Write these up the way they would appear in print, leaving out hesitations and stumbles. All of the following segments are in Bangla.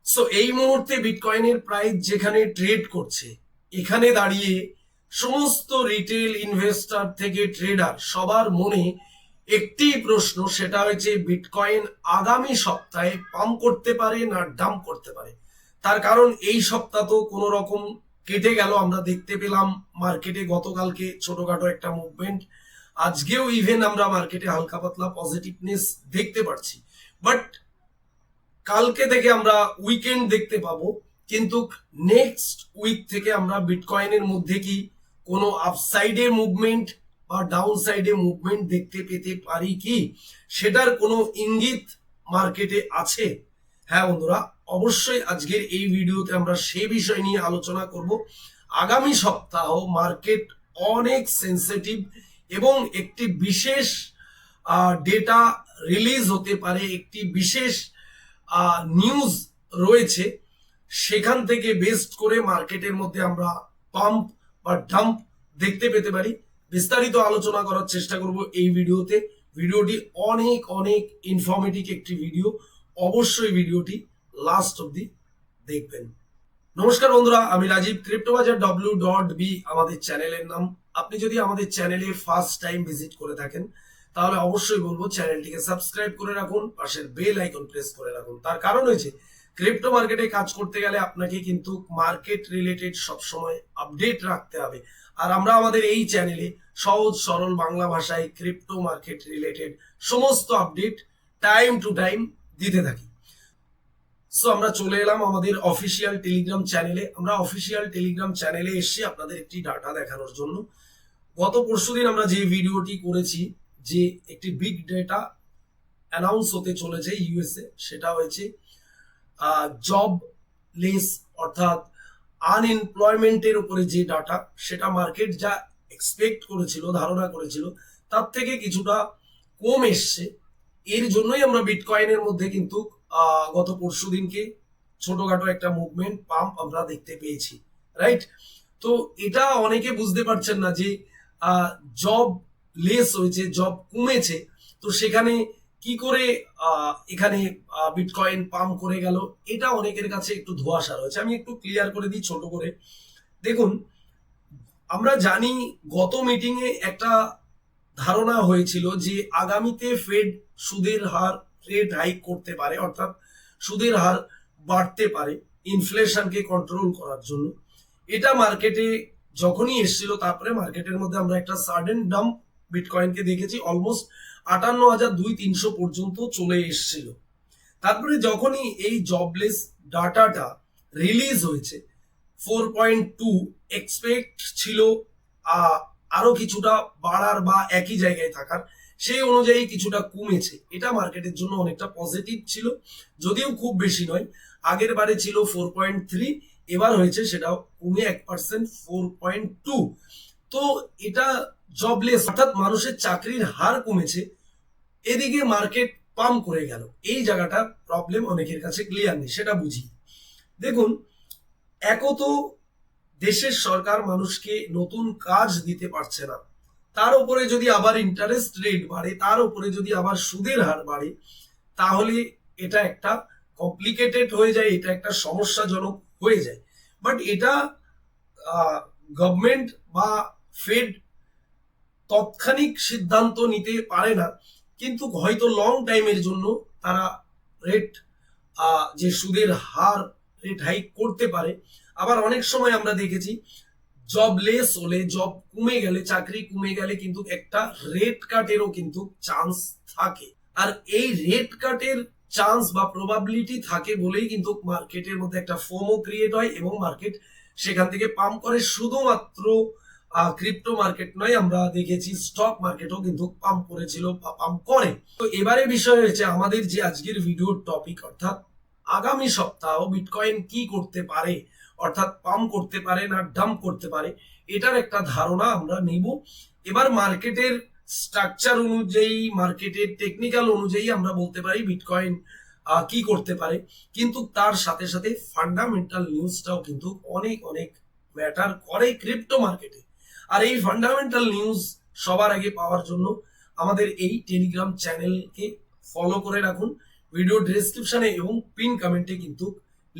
সো এই মুহূর্তে বিটকয়েনের প্রাইস যেখানে ট্রেড করছে, এখানে দাঁড়িয়ে সমস্ত রিটেল ইনভেস্টর থেকে ট্রেডার সবার মনে একটি প্রশ্ন, সেটা হচ্ছে বিটকয়েন আগামী সপ্তাহে পাম্প করতে পারে না ডাম্প করতে পারে। তার কারণ এই সপ্তাহ তো কোনো রকম কেটে গেল, আমরা দেখতে পেলাম মার্কেটে গতকালকে ছোটখাটো একটা মুভমেন্ট, আজকেও ইভেন আমরা মার্কেটে হালকা পাতলা পজিটিভনেস দেখতে পাচ্ছি। বাট কালকে থেকে আমরা উইকেন্ড দেখতে পাবো, কিন্তু নেক্সট উইক থেকে আমরা বিটকয়েনের মধ্যে কি কোনো আপসাইডে মুভমেন্ট বা ডাউন সাইডে মুভমেন্ট দেখতে পেতে পারি কি, সেটার কোনো ইঙ্গিত মার্কেটে আছে? হ্যাঁ বন্ধুরা, অবশ্যই আজকের এই ভিডিওতে আমরা সে বিষয় নিয়ে আলোচনা করব। আগামী সপ্তাহ মার্কেট অনেক সেন্সিটিভ এবং একটি বিশেষ ডেটা রিলিজ হতে পারে, একটি বিশেষ নিউজ রয়েছে, সেখান থেকে বেস্ট করে মার্কেটের মধ্যে আমরা পাম্প বা ডাম্প দেখতে পেতে পারি। বিস্তারিত আলোচনা করার চেষ্টা করব এই ভিডিওতে। ভিডিওটি অনেক অনেক ইনফরমেটিভ একটি ভিডিও, অবশ্যই ভিডিওটি লাস্ট অবধি দেখবেন। নমস্কার বন্ধুরা, আমি রাজীব, cryptobajar.w.b আমাদের চ্যানেলের নাম। আপনি যদি আমাদের চ্যানেলে ফার্স্ট টাইম ভিজিট করে থাকেন তাহলে অবশ্যই বলবো চ্যানেলটিকে সাবস্ক্রাইব করে রাখুন, পাশের বেল আইকন প্রেস করে রাখুন। তার কারণ হয়েছে ক্রিপ্টো মার্কেটে কাজ করতে গেলে আপনাকে কিন্তু মার্কেট রিলেটেড সবসময় আপডেট রাখতে হবে। আর আমরা আমাদের এই চ্যানেলে সহজ সরল বাংলা ভাষায় ক্রিপ্টো মার্কেট রিলেটেড সমস্ত আপডেট টাইম টু টাইম দিতে থাকি। সো আমরা চলে এলাম আমাদের অফিসিয়াল টেলিগ্রাম চ্যানেলে। আমরা অফিসিয়াল টেলিগ্রাম চ্যানেলে এসে আপনাদের একটি ডাটা দেখানোর জন্য, গত পরশুদিন আমরা যে ভিডিওটি করেছি যে একটি বিগ ডেটা অ্যানাউন্স হতে চলেছে ইউএসএ, সেটা হয়েছে জব লেস অর্থাৎ আনএমপ্লয়মেন্টের উপরে যে ডাটা, সেটা মার্কেট যা এক্সপেক্ট করেছিল, ধারণা করেছিল, তার থেকে কিছুটা কম এসছে। এর জন্যই আমরা বিটকয়েনের মধ্যে কিন্তু গত পরশু দিনকে ছোটখাটো একটা মুভমেন্ট পাম্প আমরা দেখতে পেয়েছি, রাইট? তো এটা অনেকে বুঝতে পারছেন না যে জব লেস হয়েছে, জব কমেছে, তো সেখানে কি করে এখানে বিটকয়েন পাম্প করে গেল, এটা অনেকের কাছে একটু ধোঁয়াশা রয়েছে। আমি একটু ক্লিয়ার করে দিই ছোট করে। দেখুন, আমরা জানি গত মিটিং এ একটা ধারণা হয়েছিল যে আগামীতে ফেড সুদের হার রেট হাইক করতে পারে, অর্থাৎ সুদের হার বাড়তে পারে ইনফ্লেশনকে কন্ট্রোল করার জন্য। এটা মার্কেটে যখনই এসেছিল, তারপরে মার্কেটের মধ্যে আমরা একটা সাডেন ডাম্প বিটকয়েনকে দেখেছি, অলমোস্ট 58,200-300 পর্যন্ত চলে এসেছিল। তারপরে যখনই এই জবলেস ডাটাটা রিলিজ হয়েছে, 4.2 এক্সপেক্ট ছিল আরো কিছুটা বাড়ার বা একই জায়গায় থাকার, সেই অনুযায়ী কিছুটা কমেছে। এটা মার্কেটের জন্য অনেকটা পজিটিভ ছিল, যদিও খুব বেশি নয়। আগের বারে ছিল 4.3, এবার হয়েছে সেটাও কমে 1%, 4.2। তো এটা জবলেস অর্থাৎ মানুষের চাকরির হার কমেছে, এদিকে মার্কেট পাম্প করে গেল। এই জায়গাটা প্রবলেম অনেকের কাছে ক্লিয়ার নেই, সেটা বুঝি। দেখুন, একত দেশের সরকার মানুষকে নতুন কাজ দিতে পারছে না, তার উপরে যদি আবার ইন্টারেস্ট রেট বাড়ে, তার উপরে যদি আবার সুদের হার বাড়ে, তাহলে এটা একটা কমপ্লিকেটেড হয়ে যায়, এটা একটা সমস্যাজনক হয়ে যায়। বাট এটা গভর্নমেন্ট বা ফেড তৎক্ষণিক সিদ্ধান্ত নিতে পারে না, কিন্তু হয়তো লং টাইমের জন্য তারা রেট যে সুদের হার রেট হাইক করতে পারে। আবার অনেক সময় আমরা দেখেছি জবলেস হলে, জব কমে গেলে, চাকরি কমে গেলে কিন্তু একটা রেট কাটেরও কিন্তু চান্স থাকে। আর এই রেট কাটের চান্স বা প্রবাবিলিটি থাকে বলেই কিন্তু মার্কেটের মধ্যে একটা ফোমো ক্রিয়েট হয় এবং মার্কেট সেখান থেকে পাম্প করে। শুধুমাত্র ক্রিপ্টো মার্কেট নয়, আমরা দেখেছি স্টক মার্কেটও কিন্তু পাম্প করেছিল বা পাম্প করে। তো এবারে বিষয় হয়েছে আমাদের যে আজকের ভিডিওর টপিক, অর্থাৎ আগামী সপ্তাহ বিটকয়েন কি করতে পারে, অর্থাৎ পাম্প করতে পারে না ডাম্প করতে পারে, এটার একটা ধারণা আমরা নিব। এবার মার্কেটের স্ট্রাকচার অনুযায়ী, মার্কেটের টেকনিক্যাল অনুযায়ী আমরা বলতে পারি বিটকয়েন কি করতে পারে, কিন্তু তার সাথে সাথে ফান্ডামেন্টাল নিউজটাও কিন্তু অনেক অনেক ম্যাটার করে ক্রিপ্টো মার্কেটে। আর এই ফান্ডামেন্টাল নিউজ সবার আগে পাওয়ার জন্য আমাদের এই টেলিগ্রাম চ্যানেলকে ফলো করে রাখুন। ভিডিও ডেসক্রিপশনে এবং পিন কমেন্টে কিন্তু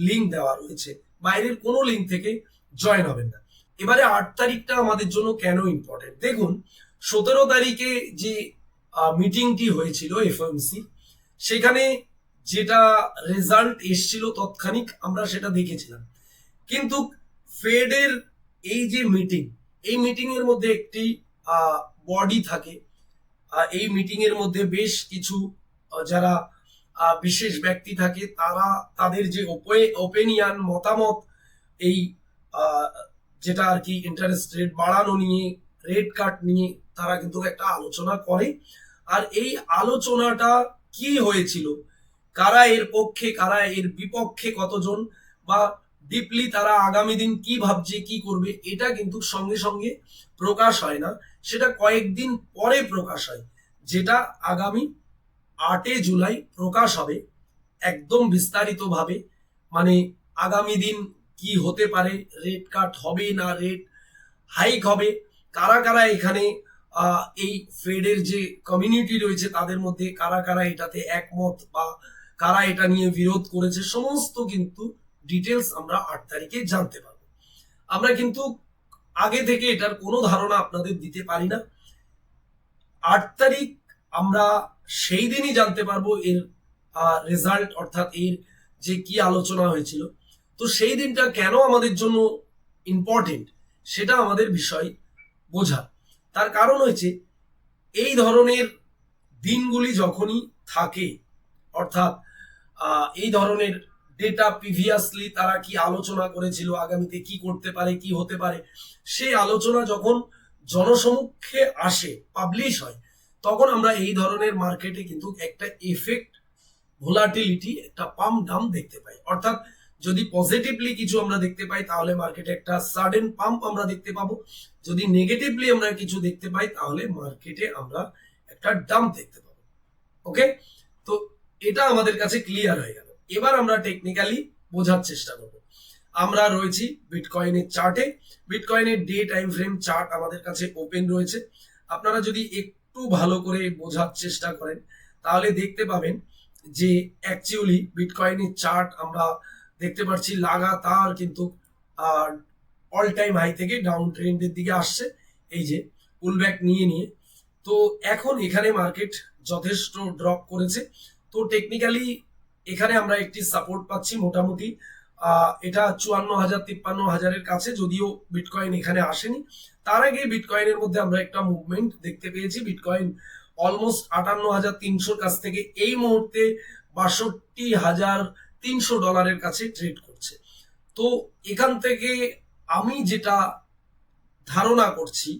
লিঙ্ক দেওয়া রয়েছে, বাইরের কোনো লিঙ্ক থেকে জয়েন হবেন না। এবারে 8 তারিখটা আমাদের জন্য কেন ইম্পর্টেন্ট, দেখুন 17 তারিখে যে মিটিংটি হয়েছিল এফওএমসি, সেখানে যেটা রেজাল্ট এসছিল তৎক্ষণিক আমরা সেটা দেখেছিলাম, কিন্তু ফেডের এই যে মিটিং, এই মিটিং এর মধ্যে একটি বডি থাকে, এই মিটিং এর মধ্যে বেশ কিছু যারা বিশেষ ব্যক্তি থাকে, তারা তাদের যে ওপিনিয়ন মতামত এই যেটা আর কি ইন্টারেস্ট রেট বাড়ানো নিয়ে, রেট কাট নিয়ে তারা কিন্তু একটা আলোচনা করে। আর এই আলোচনাটা কি হয়েছিল, কারা এর পক্ষে কারা এর বিপক্ষে কতজন, বা ডিপলি তারা আগামী দিন কি ভাবছে কি করবে, এটা কিন্তু সঙ্গে সঙ্গে প্রকাশ হয় না, সেটা কয়েকদিন পরে প্রকাশ হয়, যেটা আগামী 8 জুলাই প্রকাশ হবে একদম বিস্তারিতভাবে। মানে আগামী দিন কি হতে পারে, রেট কাট হবে না রেট হাইক হবে, কারা কারা এখানে এই ফেডের যে কমিউনিটি রয়েছে তাদের মধ্যে কারা কারা এটাতে একমত বা কারা এটা নিয়ে বিরোধ করেছে, সমস্ত কিন্তু ডিটেলস আমরা 8 তারিখে জানতে পারবো। আমরা কিন্তু আগে থেকে এটার কোনো ধারণা আপনাদের দিতে পারি না। 8 তারিখ আমরা সেই দিনই জানতে পারবো এর রেজাল্ট, অর্থাৎ এর যে কি আলোচনা হয়েছিল। তো সেই দিনটা কেন আমাদের জন্য ইম্পর্টেন্ট সেটা আমাদের বিষয় বোঝা। তার কারণ হয়েছে এই ধরনের দিনগুলি যখনই থাকে, অর্থাৎ এই ধরনের ডেটা প্রিভিয়াসলি তারা কি আলোচনা করেছিল, আগামীতে কি করতে পারে কি হতে পারে, সেই আলোচনা যখন জনসমক্ষে আসে, পাবলিশ হয়, তখন আমরা এই ধরনের মার্কেটে কিন্তু একটা এফেক্ট, ভোলাটিলিটি, একটা পাম্প ডাউন দেখতে পাই। অর্থাৎ যদি পজিটিভলি কিছু আমরা দেখতে পাই তাহলে মার্কেটে একটা সাডেন পাম্প আমরা দেখতে পাবো, যদি নেগেটিভলি আমরা কিছু দেখতে পাই তাহলে মার্কেটে আমরা একটা ডাম্প দেখতে পাবো। ওকে, তো এটা আমাদের কাছে ক্লিয়ার হয়ে গেল। এবার আমরা টেকনিক্যালি বোঝার চেষ্টা করব। আমরা রয়েছি বিটকয়েনের চার্টে, বিটকয়েনের ডে টাইম ফ্রেম চার্ট আমাদের কাছে ওপেন রয়েছে। আপনারা যদি একটু ভালো করে বোঝার চেষ্টা করেন তাহলে দেখতে পাবেন যে অ্যাকচুয়ালি বিটকয়েনের চার্ট আমরা দেখতে পাচ্ছি লাগাতার কিন্তু অল টাইম হাই থেকে ডাউন ট্রেন্ডের দিকে আসছে, এই যে পুলব্যাক নিয়ে নিয়ে। তো এখন এখানে মার্কেট যথেষ্ট ড্রপ করেছে, তো টেকনিক্যালি এখানে আমরা একটি সাপোর্ট পাচ্ছি মোটামুটি এটা 54,000-53,000-এর কাছে, যদিও বিটকয়েন এখানে আসেনি। তার আগে বিটকয়েনের মধ্যে আমরা একটা মুভমেন্ট দেখতে পেয়েছি, বিটকয়েন অলমোস্ট 58,300 কাছ থেকে এই মুহূর্তে 62,300 ডলারের কাছে ট্রেড করছে। তো এখান থেকে আমি যেটা ধারণা করছি,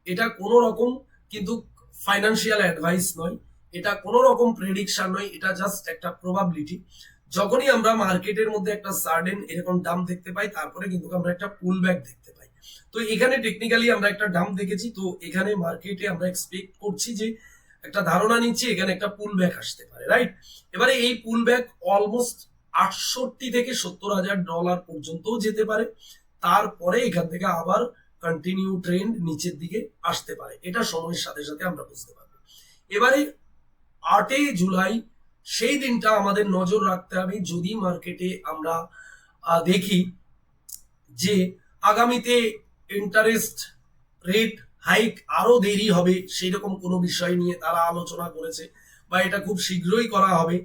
এটা কোনো রকম কিন্তু ফাইন্যান্সিয়াল অ্যাডভাইস নয়, এটা কোনো রকম প্রেডিকশন নয়, এটা জাস্ট একটা প্রবাবিলিটি। যখনই আমরা মার্কেটের মধ্যে একটা সার্ডেন এরকম ডাম্প দেখতে পাই, তারপরে কিন্তু আমরা একটা পুল ব্যাক দেখতে পাই। তো এখানে টেকনিক্যালি আমরা একটা ডাম্প দেখেছি, তো এখানে মার্কেটে আমরা এক্সপেক্ট করছি যে একটা ধারণা নিচ্ছি এখানে একটা পুল ব্যাক আসতে পারে, রাইট। এবারে এই পুল ব্যাক অলমোস্ট 68 থেকে 70,000 ডলার পর্যন্তও যেতে পারে, তারপরে এখান থেকে আবার কন্টিনিউ ট্রেন্ড নিচের দিকে আসতে পারে, এটা সময়ের সাথে সাথে আমরা বুঝতে পারবো। এবারে 8 জুলাই সেই দিনটা আমাদের নজর রাখতে হবে। যদি মার্কেটে আমরা দেখি যে আগামীতে ইন্টারেস্ট রেট হাইক আরো দেরি হবে, সেই রকম কোনো বিষয় নিয়ে তারা আলোচনা করেছে, বা এটা খুব শীঘ্রই করা হবে,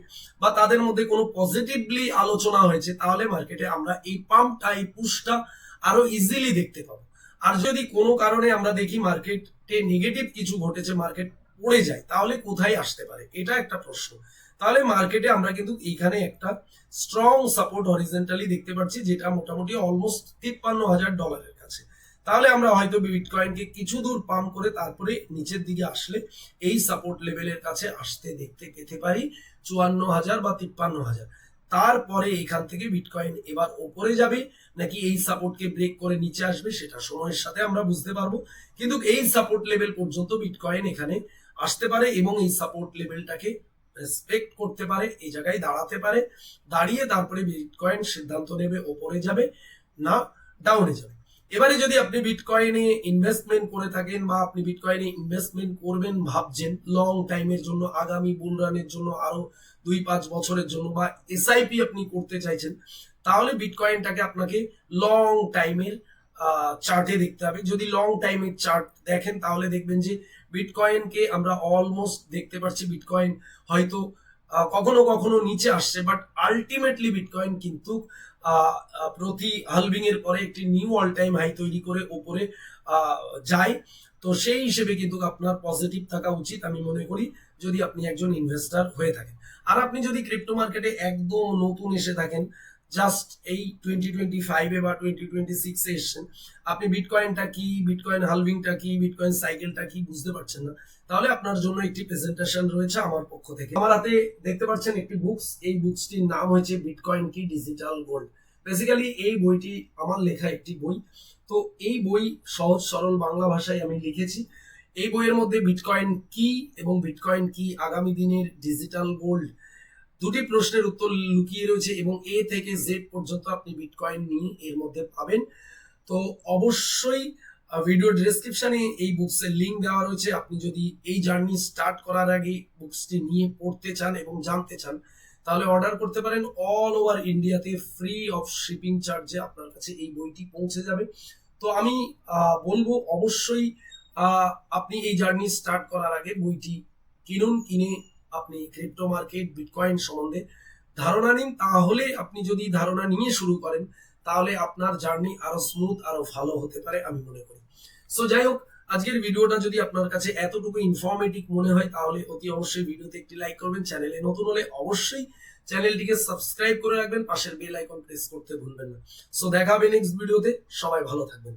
বা তাদের মধ্যে কোনো পজিটিভলি আলোচনা হয়েছে, তাহলে মার্কেটে আমরা এই পাম্পটা, এই পুশটা আরো ইজিলি দেখতে পাবো। আর যদি কোনো কারণে আমরা দেখি মার্কেটে নেগেটিভ কিছু ঘটেছে, মার্কেট পড়ে যায়, তাহলে কোথায় আসতে পারে, এটা একটা প্রশ্ন। তাহলে মার্কেটে আমরা কিন্তু এইখানে একটা স্ট্রং সাপোর্ট হরিজন্টালি দেখতে পাচ্ছি, যেটা মোটামুটি অলমোস্ট 53,000 ডলারের কাছে। তাহলে আমরা হয়তো বিটকয়েনকে কিছু দূর পাম্প করে তারপরে নিচের দিকে আসলে এই সাপোর্ট লেভেলের কাছে আসতে দেখতে পেতে পারি 54,000 বা 53,000। তারপরে এখান থেকে বিটকয়েন এবার ওপরে যাবে নাকি এই সাপোর্টকে ব্রেক করে নিচে আসবে, সেটা সময়ের সাথে আমরা বুঝতে পারবো। কিন্তু এই সাপোর্ট লেভেল পর্যন্ত বিটকয়েন এখানে আসতে পারে এবং এই সাপোর্ট লেভেলটাকে রেসপেক্ট করতে পারে, এই জায়গায় দাঁড়াতে পারে, দাঁড়িয়ে তারপরে বিটকয়েন সিদ্ধান্ত নেবে ওপরে যাবে না ডাউনে যাবে। এবারে যদি আপনি বিটকয়েনে ইনভেস্টমেন্ট করে থাকেন বা আপনি বিটকয়েনে ইনভেস্টমেন্ট করবেন ভাবছেন লং টাইমের জন্য, আগামী বুল রানের জন্য, আরো 2-5 বছরের জন্য, বা এসআইপি আপনি করতে চাইছেন, তাহলে বিটকয়েনটাকে আপনাকে লং টাইমের চার্টে দেখতে হবে। যদি লং টাইমের চার্ট দেখেন তাহলে দেখবেন যে বিটকয়েনকে আমরা অলমোস্ট দেখতে পাচ্ছি বিটকয়েন হয়তো কখনো কখনো নিচে আসছে, বাট আলটিমেটলি বিটকয়েন কিন্তু প্রতি হালভিং এর পরে একটি নিউ অল টাইম হাই তৈরি করে ওপরে যায়। তো সেই হিসেবে কিন্তু আপনার পজিটিভ থাকা উচিত আমি মনে করি, যদি আপনি একজন ইনভেস্টর হয়ে থাকেন। আর আপনি যদি ক্রিপ্টো মার্কেটে একদম নতুন এসে থাকেন, জাস্ট এই 2025-এ বা 2026-এ এসেছেন, আপনি বিটকয়েনটা কি, বিটকয়েন হালভিংটা কি, বিটকয়েন সাইকেলটা কি বুঝতে পারছেন না, তাহলে আপনার জন্য একটি প্রেজেন্টেশন রয়েছে আমার পক্ষ থেকে। আমার হাতে দেখতে পাচ্ছেন একটি বুকস, এই বুকসটির নাম হয়েছে বিটকয়েন কি ডিজিটাল গোল্ড। বেসিক্যালি এই বইটি আমার লেখা একটি বই। তো এই বই সহজ সরল বাংলা ভাষায় আমি লিখেছি। এই বইয়ের মধ্যে বিটকয়েন কি এবং বিটকয়েন কি আগামী দিনের ডিজিটাল গোল্ড দুটি প্রশ্নের উত্তর লুকিয়ে রয়েছে, এবং এ থেকে জেড পর্যন্ত আপনি বিটকয়েন নিয়ে এর মধ্যে পাবেন। তো অবশ্যই ভিডিও ডেসক্রিপশনে এই বুকসের লিঙ্ক দেওয়া রয়েছে। আপনি যদি এই জার্নি স্টার্ট করার আগে বুকসটি নিয়ে পড়তে চান এবং জানতে চান, তাহলে অর্ডার করতে পারেন। অল ওভার ইন্ডিয়াতে ফ্রি অফ শিপিং চার্জে আপনার কাছে এই বইটি পৌঁছে যাবে। তো আমি বলবো অবশ্যই আপনি এই জার্নি স্টার্ট করার আগে বইটি কিনুন, কিনে আপনি ক্রিপ্টো মার্কেট বিটকয়েন সম্বন্ধে ধারণা নিন। তাহলে আপনি যদি ধারণা নিয়ে শুরু করেন, তাহলে আপনার জার্নি আরো স্মুথ, আরো ভালো হতে পারে আমি মনে করি। সো যাই হোক, আজকের ভিডিওটা যদি আপনার কাছে এতটুকু ইনফরমেটিভ মনে হয়, তাহলে অতি অবশ্যই ভিডিওতে একটি লাইক করবেন। চ্যানেলে নতুন হলে অবশ্যই চ্যানেলটিকে সাবস্ক্রাইব করে রাখবেন, পাশের বেল আইকন প্রেস করতে ভুলবেন না। সো দেখা হবে নেক্সট ভিডিওতে। সবাই ভালো থাকবেন।